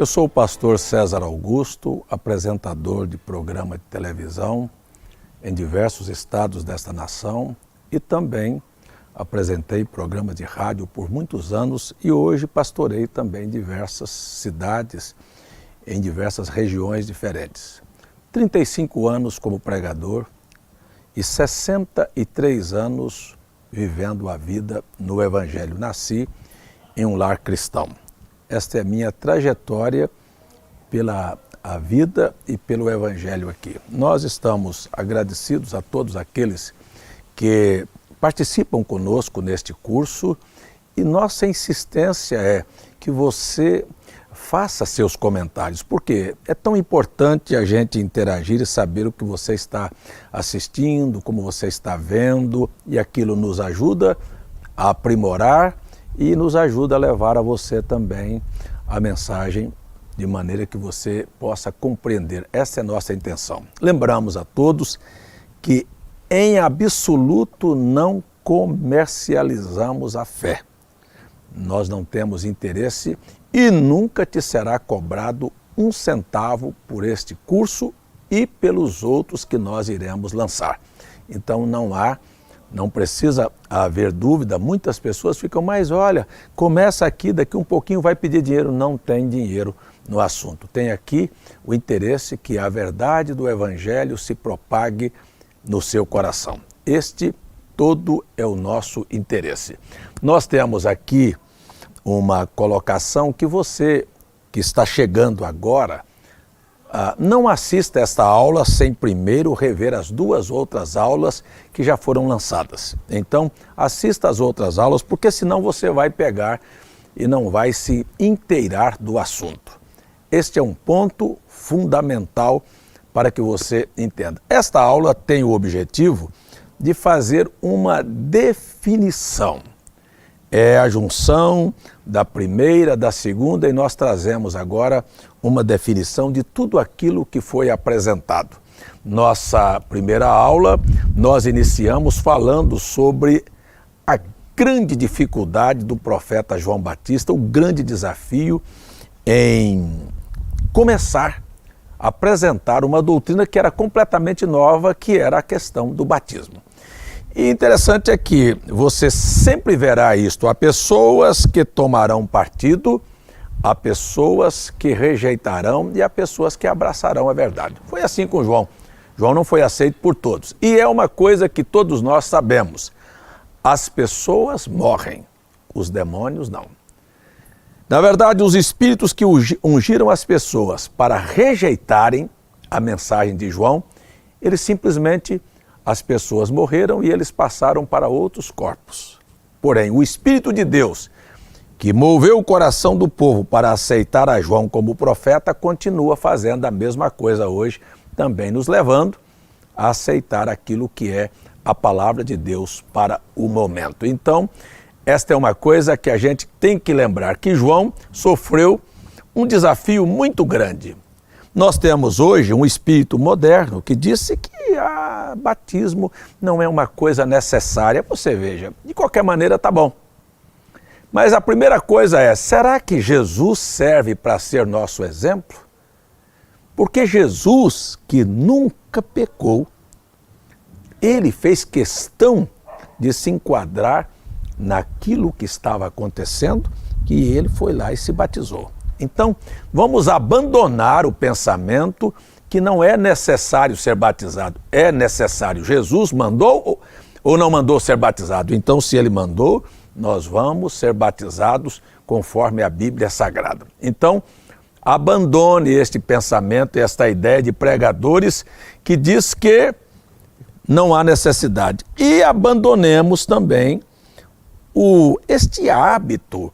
Eu sou o pastor César Augusto, apresentador de programa de televisão em diversos estados desta nação e também apresentei programa de rádio por muitos anos e hoje pastorei também diversas cidades em diversas regiões diferentes. 35 anos como pregador e 63 anos vivendo a vida no Evangelho. Nasci em um lar cristão. Esta é a minha trajetória pela a vida e pelo Evangelho aqui. Nós estamos agradecidos a todos aqueles que participam conosco neste curso e nossa insistência é que você faça seus comentários, porque é tão importante a gente interagir e saber o que você está assistindo, como você está vendo, e aquilo nos ajuda a aprimorar e nos ajuda a levar a você também a mensagem de maneira que você possa compreender. Essa é a nossa intenção. Lembramos a todos que em absoluto não comercializamos a fé. Nós não temos interesse e nunca te será cobrado um centavo por este curso e pelos outros que nós iremos lançar. Então não precisa haver dúvida, muitas pessoas ficam, mas olha, começa aqui, daqui um pouquinho vai pedir dinheiro. Não tem dinheiro no assunto. Tem aqui o interesse que a verdade do Evangelho se propague no seu coração. Este todo é o nosso interesse. Nós temos aqui uma colocação que você que está chegando agora, não assista esta aula sem primeiro rever as duas outras aulas que já foram lançadas. Então, assista as outras aulas, porque senão você vai pegar e não vai se inteirar do assunto. Este é um ponto fundamental para que você entenda. Esta aula tem o objetivo de fazer uma definição. É a junção da primeira, da segunda, e nós trazemos agora uma definição de tudo aquilo que foi apresentado. Nossa primeira aula, nós iniciamos falando sobre a grande dificuldade do profeta João Batista, o grande desafio em começar a apresentar uma doutrina que era completamente nova, que era a questão do batismo. E interessante é que você sempre verá isto, há pessoas que tomarão partido, há pessoas que rejeitarão e há pessoas que abraçarão a verdade. Foi assim com João. João não foi aceito por todos. E é uma coisa que todos nós sabemos, as pessoas morrem, os demônios não. Na verdade, os espíritos que ungiram as pessoas para rejeitarem a mensagem de João, eles simplesmente... As pessoas morreram e eles passaram para outros corpos. Porém, o Espírito de Deus, que moveu o coração do povo para aceitar a João como profeta, continua fazendo a mesma coisa hoje, também nos levando a aceitar aquilo que é a palavra de Deus para o momento. Então, esta é uma coisa que a gente tem que lembrar, que João sofreu um desafio muito grande. Nós temos hoje um espírito moderno que disse que batismo não é uma coisa necessária. Você veja, de qualquer maneira tá bom. Mas a primeira coisa é, será que Jesus serve para ser nosso exemplo? Porque Jesus, que nunca pecou, ele fez questão de se enquadrar naquilo que estava acontecendo, que ele foi lá e se batizou. Então, vamos abandonar o pensamento que não é necessário ser batizado. É necessário. Jesus mandou ou não mandou ser batizado? Então, se ele mandou, nós vamos ser batizados conforme a Bíblia Sagrada. Então, abandone este pensamento e esta ideia de pregadores que diz que não há necessidade. E abandonemos também este hábito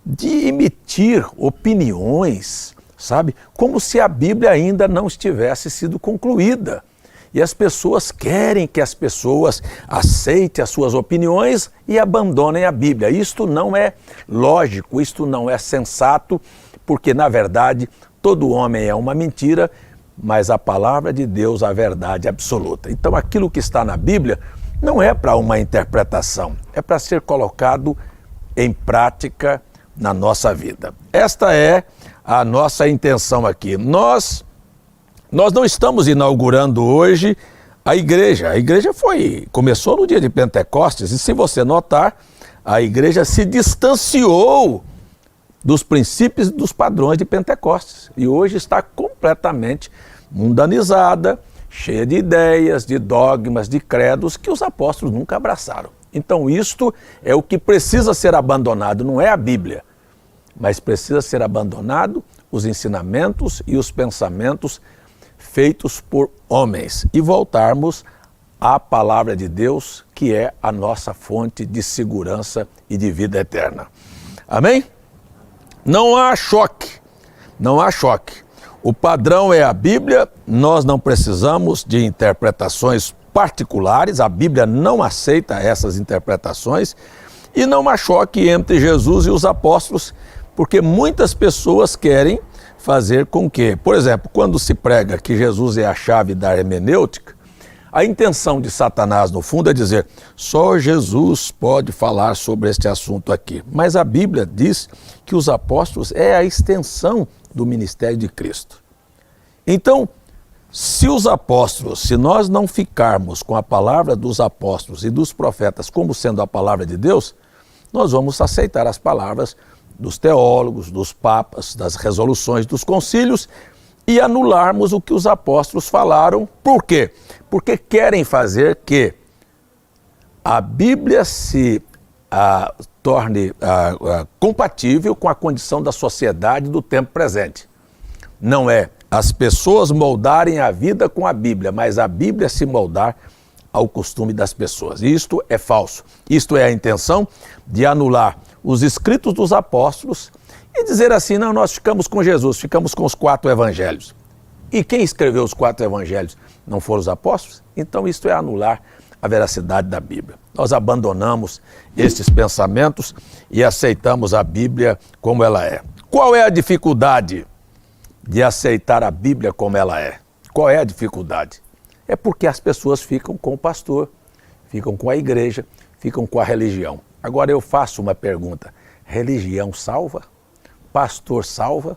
de emitir opiniões, sabe? Como se a Bíblia ainda não estivesse sido concluída. E as pessoas querem que as pessoas aceitem as suas opiniões e abandonem a Bíblia. Isto não é lógico, isto não é sensato, porque na verdade todo homem é uma mentira, mas a palavra de Deus, a verdade absoluta. Então aquilo que está na Bíblia não é para uma interpretação, é para ser colocado em prática na nossa vida. Esta é a nossa intenção aqui? Nós não estamos inaugurando hoje a igreja. A igreja começou no dia de Pentecostes, e se você notar, a igreja se distanciou dos princípios e dos padrões de Pentecostes. E hoje está completamente mundanizada, cheia de ideias, de dogmas, de credos que os apóstolos nunca abraçaram. Então isto é o que precisa ser abandonado, não é a Bíblia, mas precisa ser abandonado os ensinamentos e os pensamentos feitos por homens e voltarmos à palavra de Deus, que é a nossa fonte de segurança e de vida eterna. Amém? Não há choque, não há choque. O padrão é a Bíblia, nós não precisamos de interpretações particulares, a Bíblia não aceita essas interpretações, e não há choque entre Jesus e os apóstolos, porque muitas pessoas querem fazer com que, por exemplo, quando se prega que Jesus é a chave da hermenêutica, a intenção de Satanás, no fundo, é dizer, só Jesus pode falar sobre este assunto aqui. Mas a Bíblia diz que os apóstolos é a extensão do ministério de Cristo. Então, se nós não ficarmos com a palavra dos apóstolos e dos profetas como sendo a palavra de Deus, nós vamos aceitar as palavras dos teólogos, dos papas, das resoluções dos concílios e anularmos o que os apóstolos falaram. Por quê? Porque querem fazer que a Bíblia se torne compatível com a condição da sociedade do tempo presente. Não é as pessoas moldarem a vida com a Bíblia, mas a Bíblia se moldar ao costume das pessoas. E isto é falso. Isto é a intenção de anular os escritos dos apóstolos e dizer assim, não, nós ficamos com Jesus, ficamos com os 4 evangelhos. E quem escreveu os 4 evangelhos não foram os apóstolos? Então isto é anular a veracidade da Bíblia. Nós abandonamos estes pensamentos e aceitamos a Bíblia como ela é. Qual é a dificuldade de aceitar a Bíblia como ela é? Qual é a dificuldade? É porque as pessoas ficam com o pastor, ficam com a igreja, ficam com a religião. Agora eu faço uma pergunta, religião salva? Pastor salva?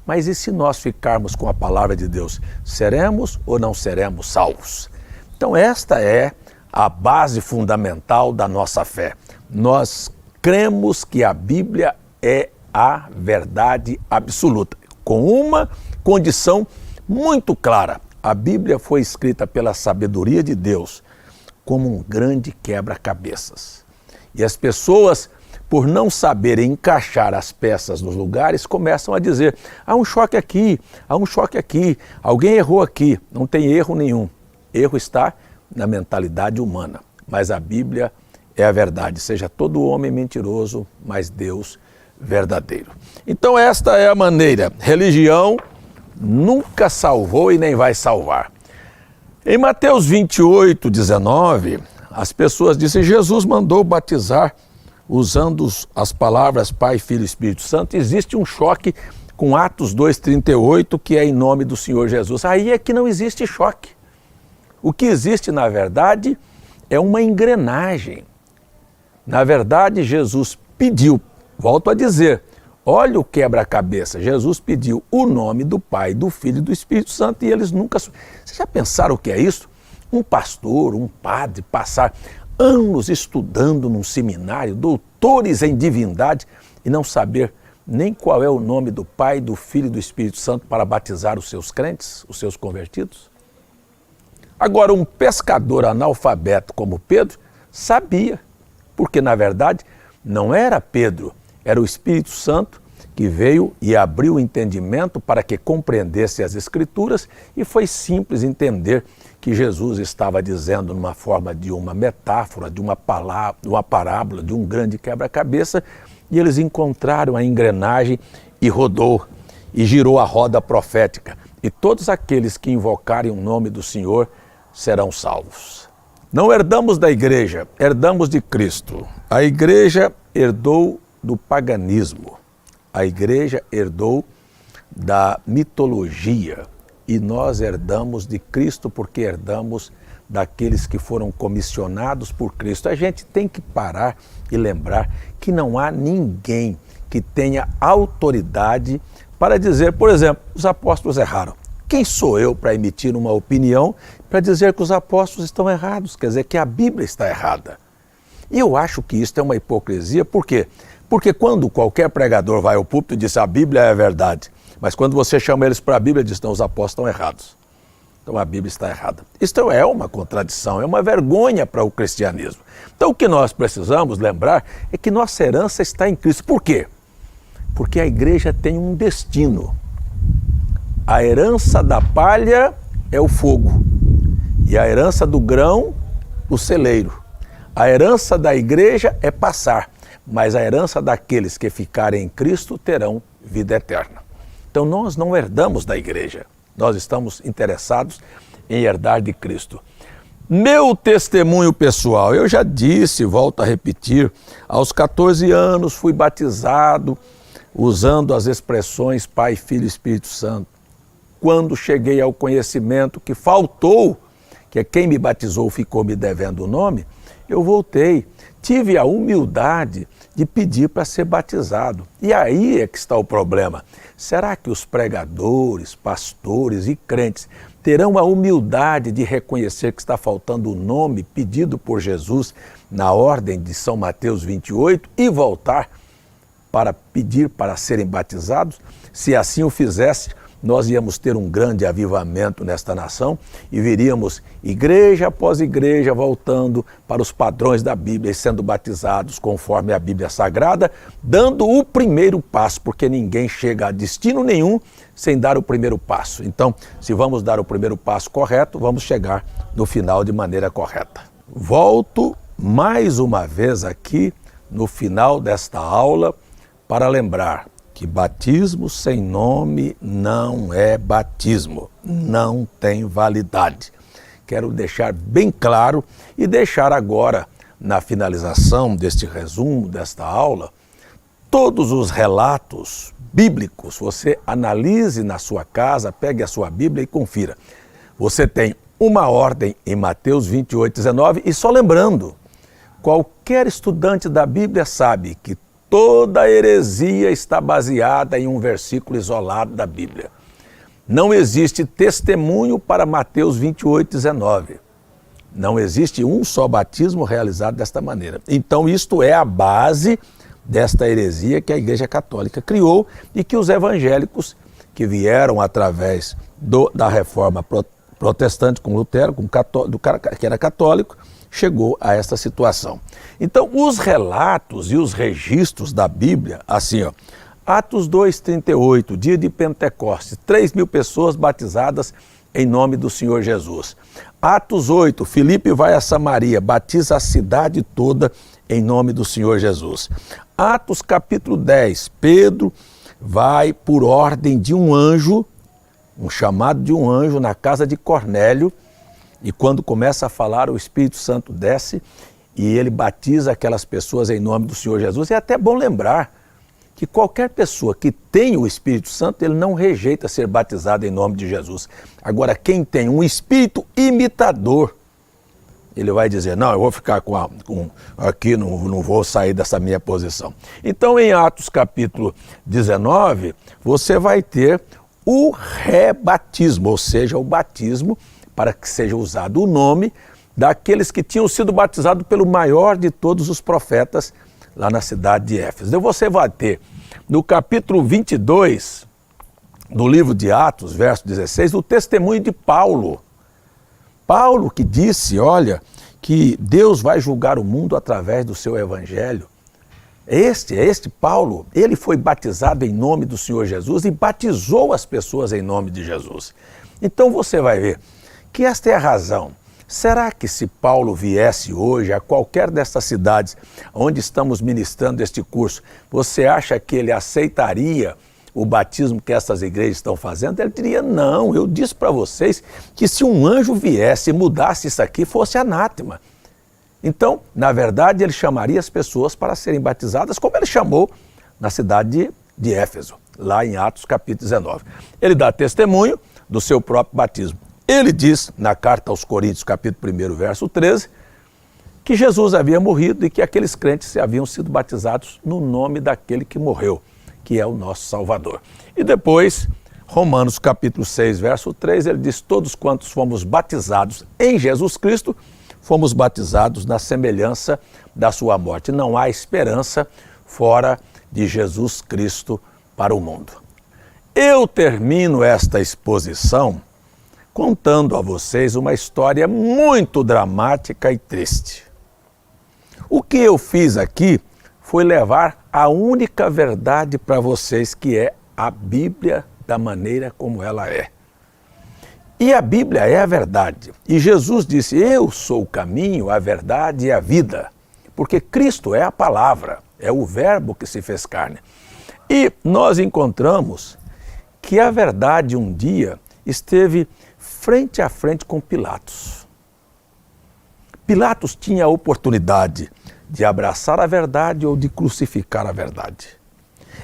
Mas e se nós ficarmos com a palavra de Deus, seremos ou não seremos salvos? Então esta é a base fundamental da nossa fé. Nós cremos que a Bíblia é a verdade absoluta, com uma condição muito clara. A Bíblia foi escrita pela sabedoria de Deus como um grande quebra-cabeças. E as pessoas, por não saberem encaixar as peças nos lugares, começam a dizer, há um choque aqui, alguém errou aqui. Não tem erro nenhum. Erro está na mentalidade humana. Mas a Bíblia é a verdade. Seja todo homem mentiroso, mas Deus verdadeiro. Então esta é a maneira. Religião nunca salvou e nem vai salvar. Em Mateus 28, 19, as pessoas dizem, Jesus mandou batizar usando as palavras Pai, Filho e Espírito Santo. Existe um choque com Atos 2,38, que é em nome do Senhor Jesus. Aí é que não existe choque. O que existe, na verdade, é uma engrenagem. Na verdade, Jesus pediu, volto a dizer, olha o quebra-cabeça, Jesus pediu o nome do Pai, do Filho e do Espírito Santo e eles nunca... Vocês já pensaram o que é isso? Um pastor, um padre, passar anos estudando num seminário, doutores em divindade, e não saber nem qual é o nome do Pai, do Filho e do Espírito Santo para batizar os seus crentes, os seus convertidos? Agora, um pescador analfabeto como Pedro sabia, porque na verdade não era Pedro, era o Espírito Santo que veio e abriu o entendimento para que compreendesse as Escrituras, e foi simples entender que Jesus estava dizendo numa forma de uma metáfora, de uma palavra, de uma parábola, de um grande quebra-cabeça, e eles encontraram a engrenagem e rodou, e girou a roda profética. E todos aqueles que invocarem o nome do Senhor serão salvos. Não herdamos da igreja, herdamos de Cristo. A igreja herdou do paganismo. A igreja herdou da mitologia e nós herdamos de Cristo porque herdamos daqueles que foram comissionados por Cristo. A gente tem que parar e lembrar que não há ninguém que tenha autoridade para dizer, por exemplo, os apóstolos erraram. Quem sou eu para emitir uma opinião para dizer que os apóstolos estão errados, quer dizer que a Bíblia está errada? E eu acho que isso é uma hipocrisia, por quê? Porque quando qualquer pregador vai ao púlpito e diz a Bíblia é a verdade, mas quando você chama eles para a Bíblia, diz, não, os apóstolos estão errados. Então a Bíblia está errada. Isto é uma contradição, é uma vergonha para o cristianismo. Então o que nós precisamos lembrar é que nossa herança está em Cristo. Por quê? Porque a igreja tem um destino. A herança da palha é o fogo e a herança do grão, o celeiro. A herança da igreja é passar, mas a herança daqueles que ficarem em Cristo terão vida eterna. Então nós não herdamos da igreja, nós estamos interessados em herdar de Cristo. Meu testemunho pessoal, eu já disse, volto a repetir, aos 14 anos fui batizado usando as expressões Pai, Filho e Espírito Santo. Quando cheguei ao conhecimento que faltou, que quem me batizou ficou me devendo o nome, eu voltei, tive a humildade de pedir para ser batizado. E aí é que está o problema. Será que os pregadores, pastores e crentes terão a humildade de reconhecer que está faltando o nome pedido por Jesus na ordem de São Mateus 28 e voltar para pedir para serem batizados? Se assim o fizesse, nós íamos ter um grande avivamento nesta nação e viríamos igreja após igreja voltando para os padrões da Bíblia e sendo batizados conforme a Bíblia Sagrada, dando o primeiro passo, porque ninguém chega a destino nenhum sem dar o primeiro passo. Então, se vamos dar o primeiro passo correto, vamos chegar no final de maneira correta. Volto mais uma vez aqui no final desta aula para lembrar que batismo sem nome não é batismo, não tem validade. Quero deixar bem claro e deixar agora, na finalização deste resumo, desta aula, todos os relatos bíblicos. Você analise na sua casa, pegue a sua Bíblia e confira. Você tem uma ordem em Mateus 28, 19 e só lembrando, qualquer estudante da Bíblia sabe que toda heresia está baseada em um versículo isolado da Bíblia. Não existe testemunho para Mateus 28, 19. Não existe um só batismo realizado desta maneira. Então isto é a base desta heresia que a Igreja Católica criou e que os evangélicos que vieram através da reforma protestante com Lutero, que era católico, chegou a esta situação. Então, os relatos e os registros da Bíblia, assim, ó, Atos 2:38, dia de Pentecostes, 3.000 pessoas batizadas em nome do Senhor Jesus. Atos 8, Filipe vai a Samaria, batiza a cidade toda em nome do Senhor Jesus. Atos capítulo 10, Pedro vai por ordem de um anjo, um chamado de um anjo na casa de Cornélio, e quando começa a falar, o Espírito Santo desce e ele batiza aquelas pessoas em nome do Senhor Jesus. É até bom lembrar que qualquer pessoa que tem o Espírito Santo, ele não rejeita ser batizado em nome de Jesus. Agora, quem tem um espírito imitador, ele vai dizer, não, eu vou ficar aqui, não vou sair dessa minha posição. Então, em Atos capítulo 19, você vai ter o rebatismo, ou seja, o batismo para que seja usado o nome daqueles que tinham sido batizados pelo maior de todos os profetas lá na cidade de Éfeso. Então você vai ter no capítulo 22 do livro de Atos, verso 16, o testemunho de Paulo. Paulo que disse, olha, que Deus vai julgar o mundo através do seu evangelho. Este Paulo, ele foi batizado em nome do Senhor Jesus e batizou as pessoas em nome de Jesus. Então você vai ver que esta é a razão. Será que se Paulo viesse hoje a qualquer destas cidades onde estamos ministrando este curso, você acha que ele aceitaria o batismo que essas igrejas estão fazendo? Ele diria, não, eu disse para vocês que se um anjo viesse e mudasse isso aqui, fosse anátema. Então, na verdade, ele chamaria as pessoas para serem batizadas, como ele chamou na cidade de Éfeso, lá em Atos capítulo 19. Ele dá testemunho do seu próprio batismo. Ele diz, na carta aos Coríntios, capítulo 1, verso 13, que Jesus havia morrido e que aqueles crentes haviam sido batizados no nome daquele que morreu. que é o nosso Salvador. E depois, Romanos capítulo 6, verso 3, ele diz: todos quantos fomos batizados em Jesus Cristo, fomos batizados na semelhança da sua morte. Não há esperança fora de Jesus Cristo para o mundo. Eu termino esta exposição contando a vocês uma história muito dramática e triste. O que eu fiz aqui foi levar a única verdade para vocês, que é a Bíblia da maneira como ela é. E a Bíblia é a verdade. E Jesus disse: eu sou o caminho, a verdade e a vida. Porque Cristo é a palavra, é o verbo que se fez carne. E nós encontramos que a verdade um dia esteve frente a frente com Pilatos. Pilatos tinha a oportunidade de abraçar a verdade ou de crucificar a verdade.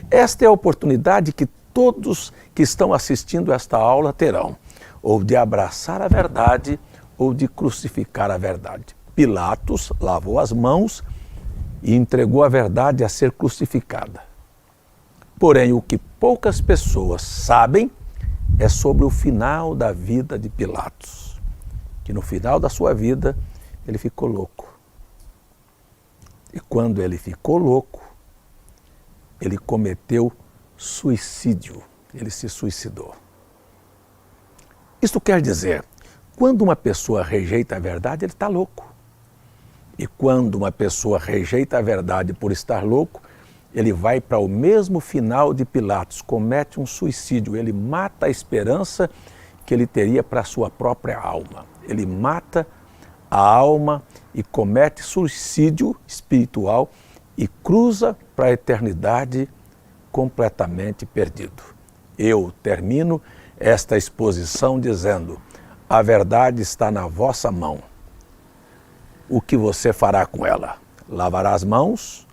Esta é a oportunidade que todos que estão assistindo esta aula terão, ou de abraçar a verdade ou de crucificar a verdade. Pilatos lavou as mãos e entregou a verdade a ser crucificada. Porém, o que poucas pessoas sabem é sobre o final da vida de Pilatos, que no final da sua vida ele ficou louco. E quando ele ficou louco, ele cometeu suicídio, ele se suicidou. Isto quer dizer, quando uma pessoa rejeita a verdade, ele está louco. E quando uma pessoa rejeita a verdade por estar louco, ele vai para o mesmo final de Pilatos, comete um suicídio, ele mata a esperança que ele teria para a sua própria alma. Ele mata a alma e comete suicídio espiritual e cruza para a eternidade completamente perdido. Eu termino esta exposição dizendo: a verdade está na vossa mão. O que você fará com ela? Lavará as mãos,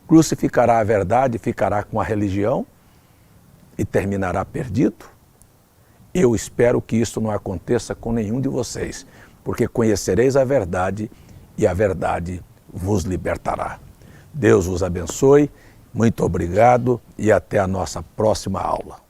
crucificará a verdade, ficará com a religião e terminará perdido? Eu espero que isso não aconteça com nenhum de vocês, porque conhecereis a verdade e a verdade vos libertará. Deus vos abençoe, muito obrigado e até a nossa próxima aula.